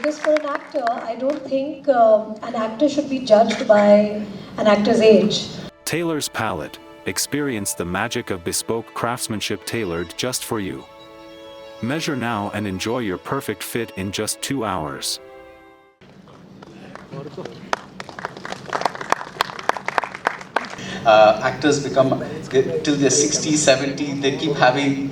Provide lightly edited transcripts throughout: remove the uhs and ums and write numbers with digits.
Because for an actor, I don't think an actor should be judged by an actor's age. Tailor's Palette. Experience the magic of bespoke craftsmanship tailored just for you. Measure now and enjoy your perfect fit in just 2 hours. Actors become till they're 60, 70, they keep having,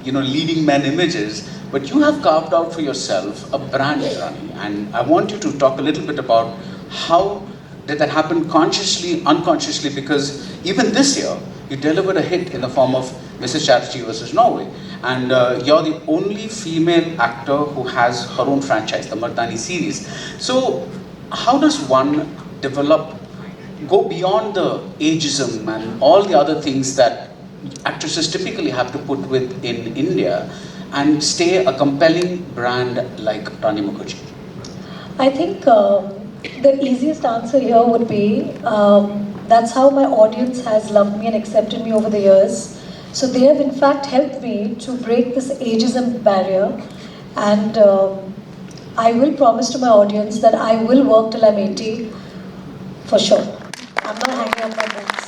leading man images. But you have carved out for yourself a brand, Rani, and I want you to talk a little bit about how did that happen consciously, unconsciously, because even this year you delivered a hit in the form of Mrs. Chatterjee versus Norway, and you're the only female actor who has her own franchise, the Mardani series. So how does one go beyond the ageism and all the other things that actresses typically have to put with in India and stay a compelling brand like Rani Mukerji? I think the easiest answer here would be that's how my audience has loved me and accepted me over the years. So they have in fact helped me to break this ageism barrier, and I will promise to my audience that I will work till I'm 80 for sure. I'm not hanging up my boots.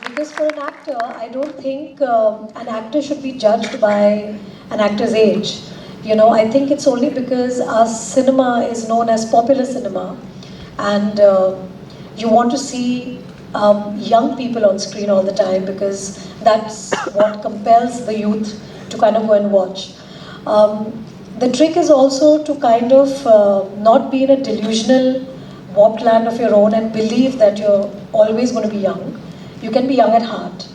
Because for an actor, I don't think an actor should be judged by an actor's age. I think it's only because our cinema is known as popular cinema, and you want to see young people on screen all the time because that's what compels the youth to kind of go and watch. The trick is also to kind of not be in a delusional warped land of your own and believe that you're always going to be young. You can be young at heart,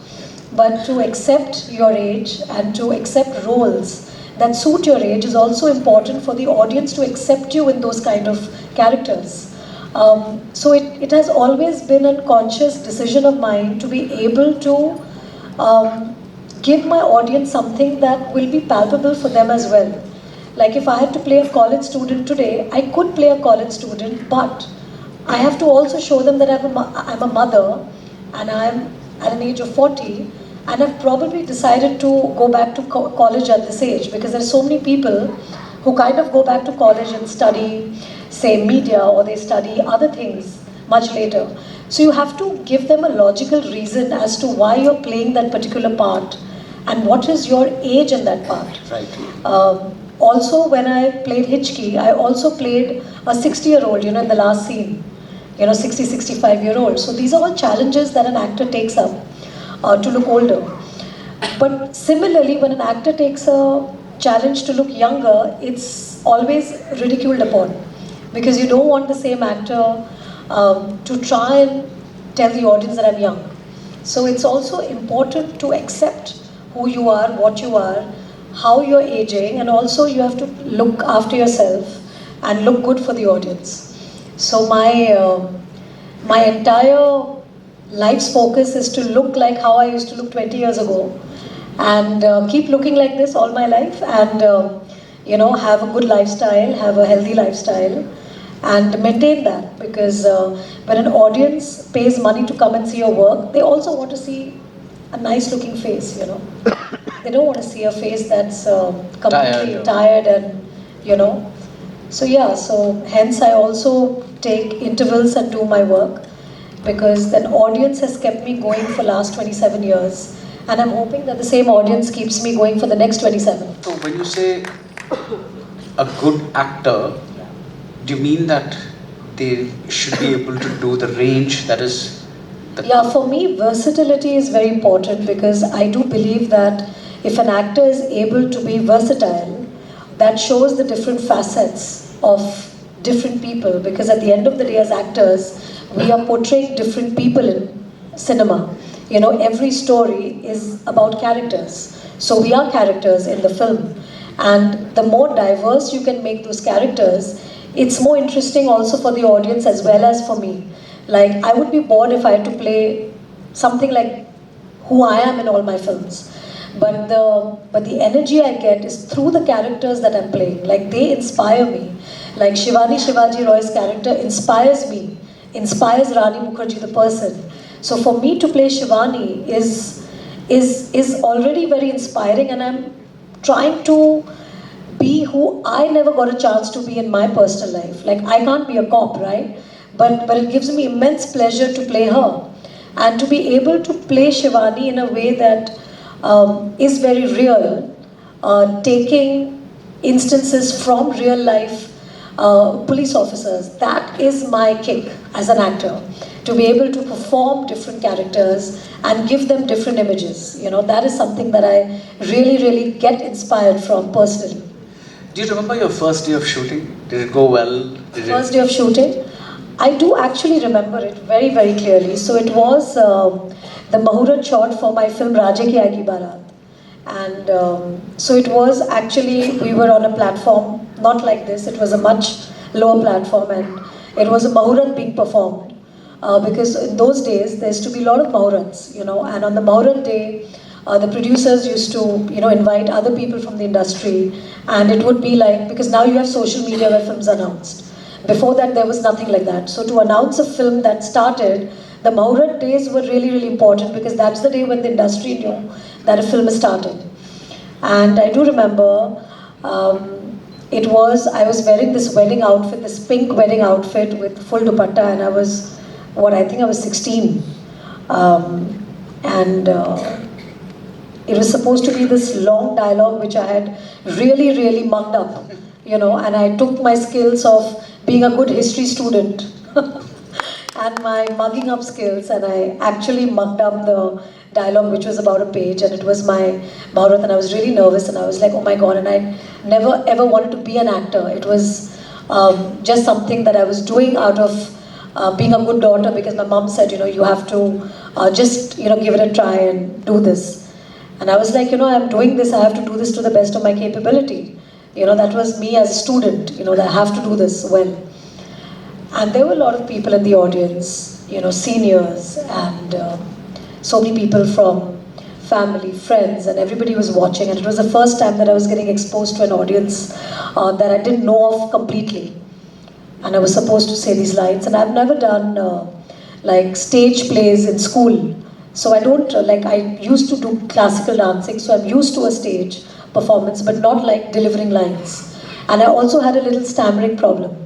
but to accept your age and to accept roles that suit your age is also important for the audience to accept you in those kind of characters. So it has always been a conscious decision of mine to be able to give my audience something that will be palpable for them as well. Like if I had to play a college student today, I could play a college student, but I have to also show them that I'm a mother and I'm at an age of 40, and I've probably decided to go back to college at this age because there are so many people who kind of go back to college and study, say, media, or they study other things much later. So you have to give them a logical reason as to why you're playing that particular part and what is your age in that part. Right. Also, when I played Hitchki, I also played a 60-year-old, in the last scene, 60, 65-year-old. So these are all challenges that an actor takes up to look older. But similarly, when an actor takes a challenge to look younger, it's always ridiculed upon because you don't want the same actor to try and tell the audience that I'm young. So it's also important to accept who you are, what you are, how you're aging, and also you have to look after yourself and look good for the audience. So my entire life's focus is to look like how I used to look 20 years ago, and keep looking like this all my life, and have a good lifestyle, have a healthy lifestyle, and maintain that. Because when an audience pays money to come and see your work, they also want to see a nice looking face. They don't want to see a face that's completely tired and so hence I also take intervals and do my work, because an audience has kept me going for last 27 years, and I'm hoping that the same audience keeps me going for the next 27. So when you say a good actor, do you mean that they should be able to do the range that is... For me, versatility is very important, because I do believe that if an actor is able to be versatile, that shows the different facets of different people, because at the end of the day as actors, we are portraying different people in cinema. Every story is about characters. So we are characters in the film. And the more diverse you can make those characters, it's more interesting also for the audience as well as for me. Like, I would be bored if I had to play something like who I am in all my films. But the energy I get is through the characters that I'm playing. Like, they inspire me. Like Shivani Shivaji Roy's character inspires me, inspires Rani Mukerji the person. So for me to play Shivani is already very inspiring, and I'm trying to be who I never got a chance to be in my personal life. Like, I can't be a cop, right? But it gives me immense pleasure to play her. And to be able to play Shivani in a way that is very real, taking instances from real life police officers. That is my kick as an actor. To be able to perform different characters and give them different images. You know, that is something that I really, really get inspired from personally. Do you remember your first day of shooting? Did it go well? First day of shooting, I do actually remember it very, very clearly. So it was the Mahurat shot for my film Raje Ki Aayegi Barat. And so it was actually, we were on a platform, not like this, it was a much lower platform, and it was a Mahurat being performed. Because in those days, there used to be a lot of Mahurats, you know, and on the Mahurat day, the producers used to, you know, invite other people from the industry, and it would be like, because now you have social media where films are announced. Before that, there was nothing like that. So to announce a film that started, the Mahurat days were really, really important, because that's the day when the industry knew that a film is starting. And I do remember, I was wearing this wedding outfit, this pink wedding outfit with full dupatta, and I think I was 16. And it was supposed to be this long dialogue which I had really, really mugged up, you know, and I took my skills of being a good history student and my mugging up skills, and I actually mugged up the dialogue which was about a page, and it was my Bharat, and I was really nervous, and I was like, oh my god, and I never ever wanted to be an actor. It was just something that I was doing out of being a good daughter, because my mom said, you know, you have to just, you know, give it a try and do this. And I was like, you know, I'm doing this, I have to do this to the best of my capability. You know, that was me as a student, you know, that I have to do this well. And there were a lot of people in the audience, you know, seniors, and so many people from family, friends, and everybody was watching. And it was the first time that I was getting exposed to an audience that I didn't know of completely. And I was supposed to say these lines, and I've never done like stage plays in school. So I don't, I used to do classical dancing, so I'm used to a stage performance, but not like delivering lines. And I also had a little stammering problem.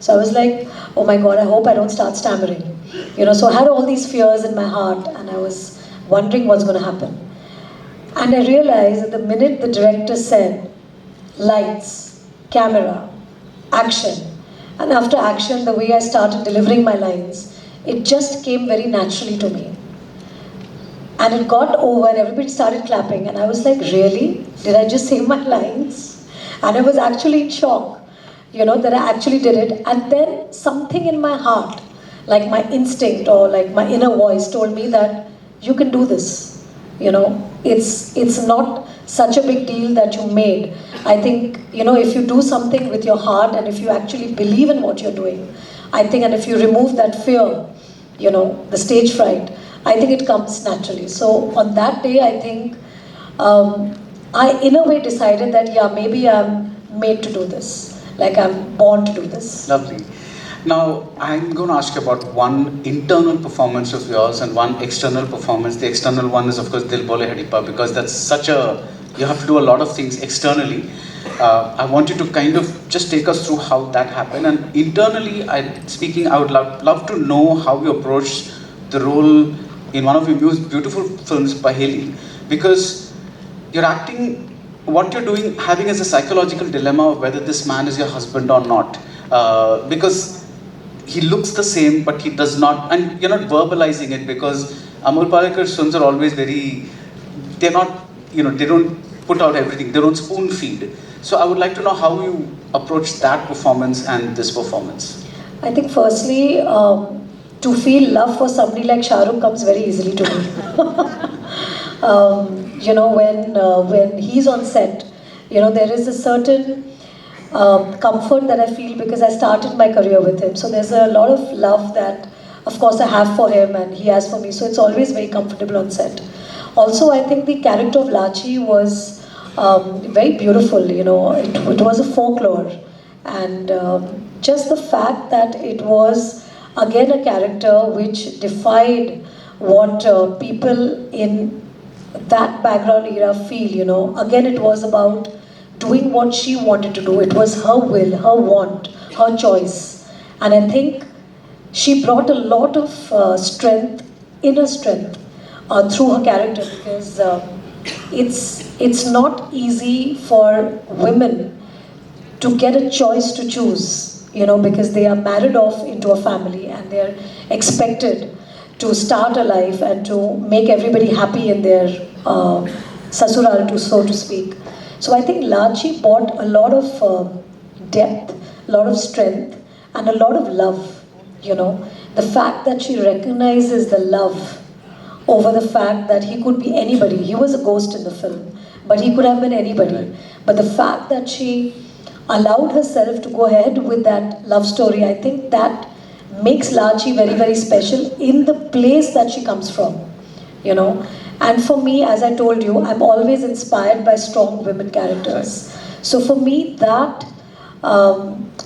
So I was like, oh my god, I hope I don't start stammering. You know, so I had all these fears in my heart, and I was wondering what's going to happen. And I realized that the minute the director said, lights, camera, action, and after action, the way I started delivering my lines, it just came very naturally to me. And it got over, and everybody started clapping, and I was like, really? Did I just say my lines? And I was actually in shock, you know, that I actually did it. And then something in my heart, like my instinct or like my inner voice, told me that you can do this. You know, it's not such a big deal that you made. I think, you know, if you do something with your heart, and if you actually believe in what you're doing, I think, and if you remove that fear, you know, the stage fright, I think it comes naturally. So on that day, I think I in a way decided that, yeah, maybe I'm made to do this. Like, I'm born to do this. Lovely. Now, I'm going to ask you about one internal performance of yours and one external performance. The external one is, of course, Dil Bole Hadipa, because that's such a, you have to do a lot of things externally. I want you to kind of just take us through how that happened. And internally, I would love to know how you approached the role in one of your most beautiful films, Paheli, because you're acting, what you're doing, having as a psychological dilemma of whether this man is your husband or not. Because he looks the same, but he does not, and you're not verbalizing it, because Amol Palekar's films are always they're not, you know, they don't put out everything, they don't spoon feed. So I would like to know how you approach that performance and this performance. I think firstly, to feel love for somebody like Shah Rukh comes very easily to me. You know, when he's on set, you know, there is a certain comfort that I feel, because I started my career with him. So there's a lot of love that, of course, I have for him and he has for me. So it's always very comfortable on set. Also, I think the character of Lachi was very beautiful. You know, it was a folklore, and just the fact that it was again a character which defied what people in that background era feel. You know, again, it was about doing what she wanted to do. It was her will, her want, her choice. And I think she brought a lot of strength, inner strength, through her character, because it's not easy for women to get a choice to choose, because they are married off into a family and they're expected to start a life and to make everybody happy in their sasural, so to speak. So I think Lachi brought a lot of depth, a lot of strength, and a lot of love. The fact that she recognizes the love over the fact that he could be anybody. He was a ghost in the film, but he could have been anybody. But the fact that she allowed herself to go ahead with that love story, I think that makes Lachi very, very special in the place that she comes from, And for me, as I told you, I'm always inspired by strong women characters. So for me, that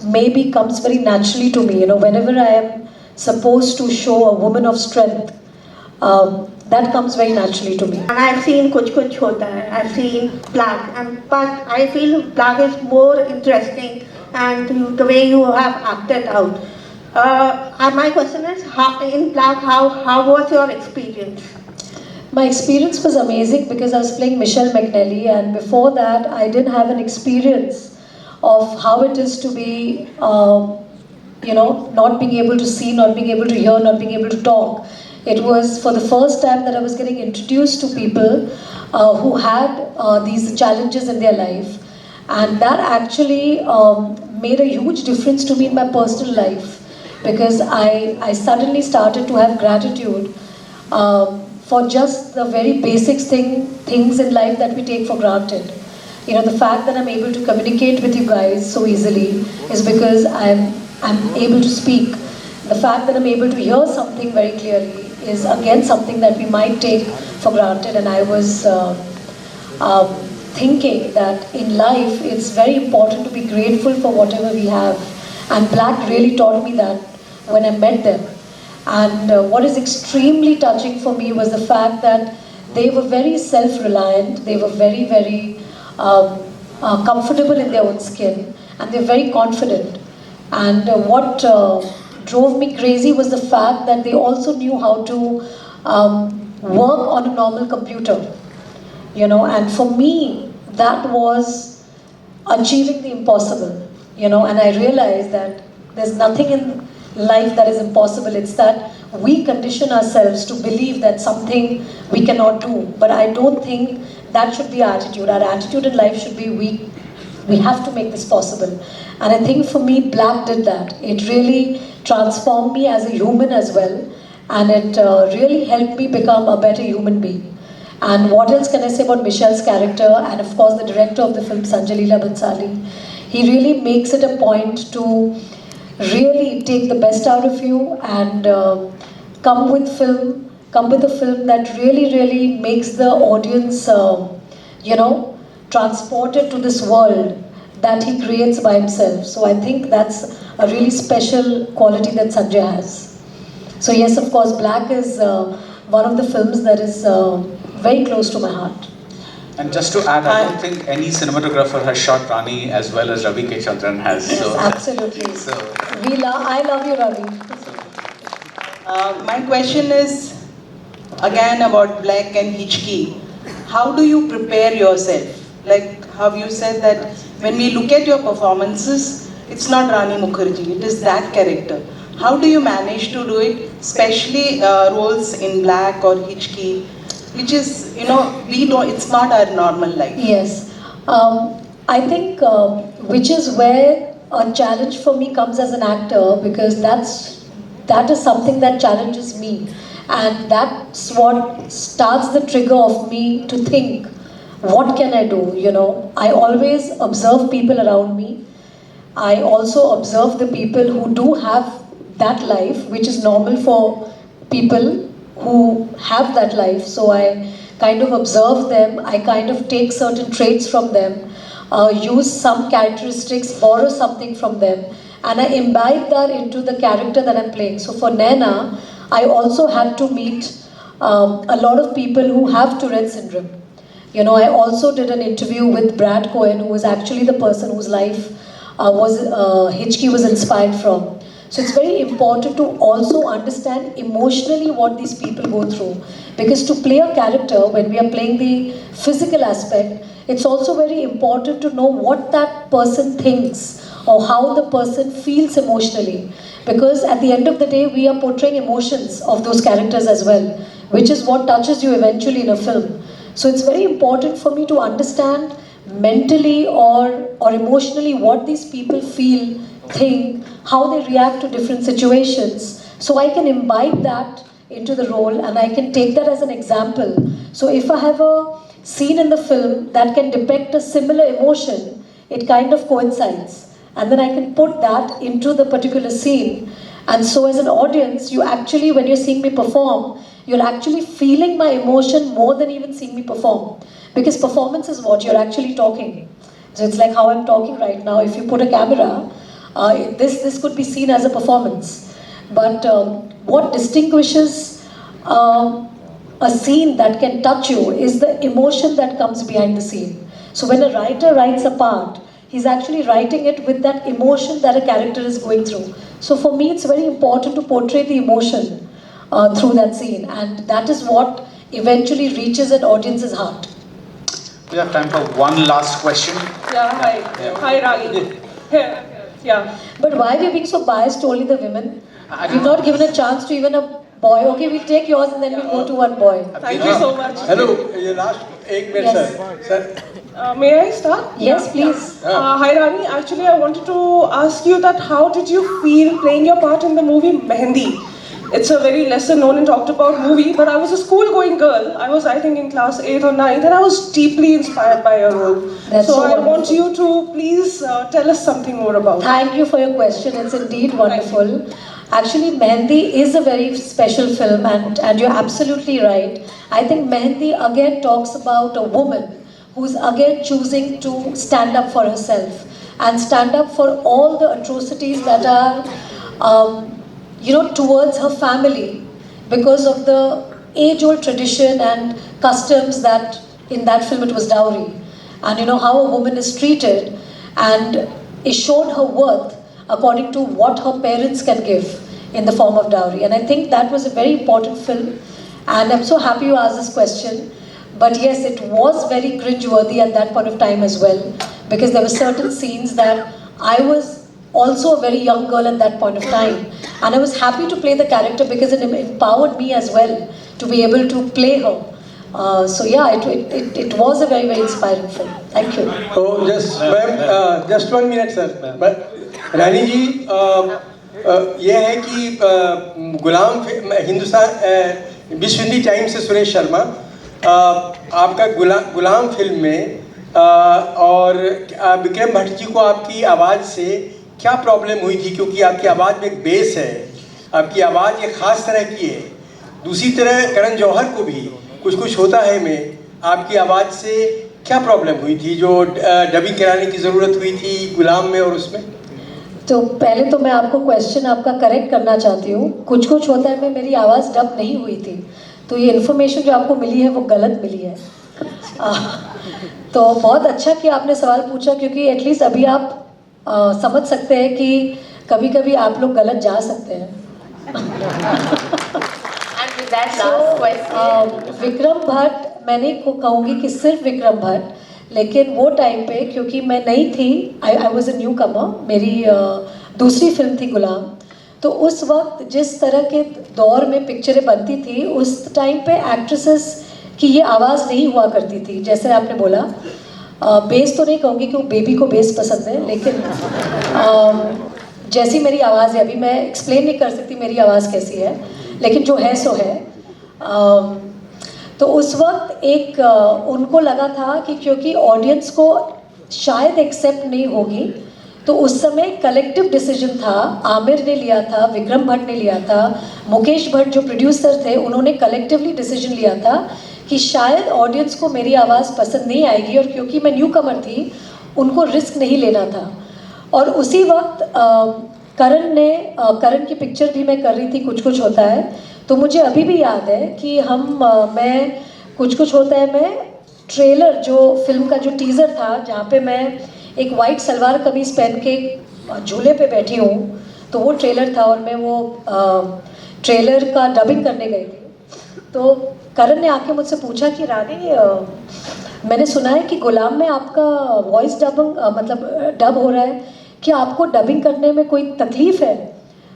maybe comes very naturally to me, whenever I am supposed to show a woman of strength, that comes very naturally to me. And I've seen Kuch Kuch Hota Hai, I've seen Black, but I feel Black is more interesting and the way you have acted out. And my question is, in Black, how was your experience? My experience was amazing because I was playing Michelle McNally, and before that I didn't have an experience of how it is to be, not being able to see, not being able to hear, not being able to talk. It was for the first time that I was getting introduced to people who had these challenges in their life, and that actually made a huge difference to me in my personal life, because I suddenly started to have gratitude for just the very basic things in life that we take for granted. The fact that I'm able to communicate with you guys so easily is because I'm able to speak. The fact that I'm able to hear something very clearly is again something that we might take for granted. And I was thinking that in life it's very important to be grateful for whatever we have. And Black really taught me that when I met them. And what is extremely touching for me was the fact that they were very self-reliant, they were very, very comfortable in their own skin, and they're very confident. And what drove me crazy was the fact that they also knew how to work on a normal computer, and for me that was achieving the impossible, and I realized that there's nothing in life that is impossible. It's that we condition ourselves to believe that something we cannot do. But I don't think that should be our attitude. Our attitude in life should be we have to make this possible. And I think for me, Black did that. It really transformed me as a human as well, and it really helped me become a better human being. And what else can I say about Michelle's character, and of course the director of the film, Sanjay Leela Bhansali. He really makes it a point to really take the best out of you and come with a film that really, really makes the audience, transported to this world that he creates by himself. So I think that's a really special quality that Sanjay has. So yes, of course, Black is one of the films that is very close to my heart. And just to add, I don't think any cinematographer has shot Rani as well as Ravi K. Chandran has. Yes, so, absolutely. So, I love you, Ravi. My question is again about Black and Hichki. How do you prepare yourself? Like how you said that when we look at your performances, it's not Rani Mukerji, it is that character. How do you manage to do it, especially roles in Black or Hichki, which is, it's not our normal life. Yes. I think which is where a challenge for me comes as an actor, because that is something that challenges me, and that's what starts the trigger of me to think, what can I do? I always observe people around me. I also observe the people who do have that life, which is normal for people who have that life. So I kind of observe them, I kind of take certain traits from them, use some characteristics, borrow something from them, and I imbibe that into the character that I'm playing. So for Naina, I also had to meet a lot of people who have Tourette syndrome. You know, I also did an interview with Brad Cohen, who was actually the person whose life Hitchki was inspired from. So it's very important to also understand emotionally what these people go through. Because to play a character, when we are playing the physical aspect, it's also very important to know what that person thinks or how the person feels emotionally. Because at the end of the day, we are portraying emotions of those characters as well, which is what touches you eventually in a film. So it's very important for me to understand mentally or emotionally what these people feel, think, how they react to different situations, so I can imbibe that into the role and I can take that as an example. So if I have a scene in the film that can depict a similar emotion, it kind of coincides. And then I can put that into the particular scene. And so as an audience, you actually, when you're seeing me perform, you're actually feeling my emotion more than even seeing me perform. Because performance is what you're actually talking. So it's like how I'm talking right now. If you put a camera, this could be seen as a performance. But what distinguishes a scene that can touch you is the emotion that comes behind the scene. So when a writer writes a part, he's actually writing it with that emotion that a character is going through. So for me, it's very important to portray the emotion through that scene, and that is what eventually reaches an audience's heart. We have time for one last question. Yeah, hi. Yeah. Hi, Rani. Yeah. But why are we being so biased to only the women? We've not given a chance to even a boy. Okay, we'll take yours and then we'll go to one boy. Thank you so much. Hello, ये last एक minute Yes. sir. May I start? Yes, please. Hi, Rani. Actually, I wanted to ask you that how did you feel playing your part in the movie Mehendi? It's a very lesser known and talked about movie, but I was a school-going girl. I was, I think, in class 8 or 9, and I was deeply inspired by your role. That's so so I want wonderful. you to please tell us something more about it. Thank you for your question. It's indeed wonderful. Actually, Mehendi is a very special film, and you're absolutely right. I think Mehendi again talks about a woman who's again choosing to stand up for herself and stand up for all the atrocities that are towards her family because of the age-old tradition and customs that in that film it was dowry. And you know how a woman is treated and is shown her worth according to what her parents can give in the form of dowry. And I think that was a very important film, and I'm so happy you asked this question. But yes, it was very cringe-worthy at that point of time as well, because there were certain scenes that I was also a very young girl at that point of time, and I was happy to play the character because it empowered me as well to be able to play her. So yeah, it was a very, very inspiring film. Thank you. तो just 1 minute sir. रानी जी ये है कि गुलाम हिंदुस्तान विश्व Hindi times से सुरेश शर्मा आपका गुलाम film में और विक्रम भट्ट जी को आपकी आवाज़ से क्या प्रॉब्लम हुई थी, क्योंकि आपकी आवाज़ में एक बेस है, आपकी आवाज़ एक ख़ास तरह की है. दूसरी तरह करण जौहर को भी कुछ होता है में आपकी आवाज़ से क्या प्रॉब्लम हुई थी जो डबिंग कराने की ज़रूरत हुई थी गुलाम में और उसमें? तो पहले तो मैं आपको क्वेश्चन आपका करेक्ट करना चाहती हूँ. कुछ होता है में मेरी आवाज़ डब नहीं हुई थी, तो ये इन्फॉर्मेशन जो आपको मिली है वो गलत मिली है. तो बहुत अच्छा कि आपने सवाल पूछा, क्योंकि एटलीस्ट अभी आप समझ सकते हैं कि कभी कभी आप लोग गलत जा सकते हैं. विक्रम भट्ट, मैं नहीं कहूँगी कि सिर्फ विक्रम भट्ट, लेकिन वो टाइम पे क्योंकि मैं नई थी, आई वॉज अ न्यू कमर, मेरी दूसरी फिल्म थी गुलाम. तो उस वक्त जिस तरह के दौर में पिक्चरें बनती थी, उस टाइम पे एक्ट्रेसेस की ये आवाज़ नहीं हुआ करती थी. जैसे आपने बोला, बेस तो नहीं कहूँगी कि वो बेबी को बेस पसंद है, लेकिन जैसी मेरी आवाज़ है, अभी मैं एक्सप्लेन नहीं कर सकती मेरी आवाज़ कैसी है, लेकिन जो है सो है. तो उस वक्त एक उनको लगा था कि क्योंकि ऑडियंस को शायद एक्सेप्ट नहीं होगी, तो उस समय कलेक्टिव डिसीजन था, आमिर ने लिया था, विक्रम भट्ट ने लिया था, मुकेश भट्ट जो प्रोड्यूसर थे उन्होंने कलेक्टिवली डिसीजन लिया था कि शायद ऑडियंस को मेरी आवाज़ पसंद नहीं आएगी, और क्योंकि मैं न्यू कमर थी उनको रिस्क नहीं लेना था. और उसी वक्त करण की पिक्चर भी मैं कर रही थी, कुछ होता है. तो मुझे अभी भी याद है कि मैं कुछ होता है मैं ट्रेलर जो फिल्म का जो टीज़र था, जहाँ पे मैं एक वाइट सलवार कमीज़ पहन के झूले पे बैठी हूँ, तो वो ट्रेलर था और मैं वो ट्रेलर का डबिंग करने गई थी। तो करण ने आके मुझसे पूछा कि रानी मैंने सुना है कि गुलाम में आपका वॉइस डबिंग मतलब डब हो रहा है, क्या आपको डबिंग करने में कोई तकलीफ़ है?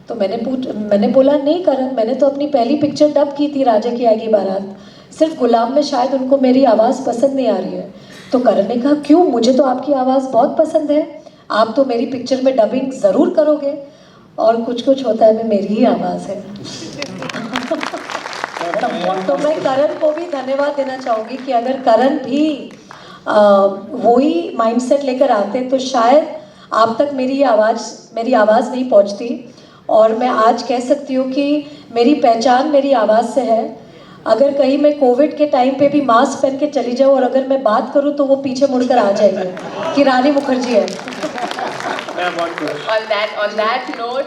तो मैंने बोला नहीं करण, मैंने तो अपनी पहली पिक्चर डब की थी राजा की आएगी बारात, सिर्फ गुलाम में शायद उनको मेरी आवाज़ पसंद नहीं आ रही है। तो करण ने कहा क्यों, मुझे तो आपकी आवाज़ बहुत पसंद है, आप तो मेरी पिक्चर में डबिंग ज़रूर करोगे। और कुछ कुछ होता है में मेरी ही आवाज़ है। तो मैं करण को भी धन्यवाद देना चाहूँगी कि अगर करण भी वही माइंडसेट लेकर आते तो शायद आप तक मेरी आवाज़ नहीं पहुँचती। और मैं आज कह सकती हूँ कि मेरी पहचान मेरी आवाज़ से है। अगर कहीं मैं कोविड के टाइम पे भी मास्क पहन के चली जाऊँ और अगर मैं बात करूँ तो वो पीछे मुड़कर आ जाएंगे कि रानी मुखर्जी है। On that note,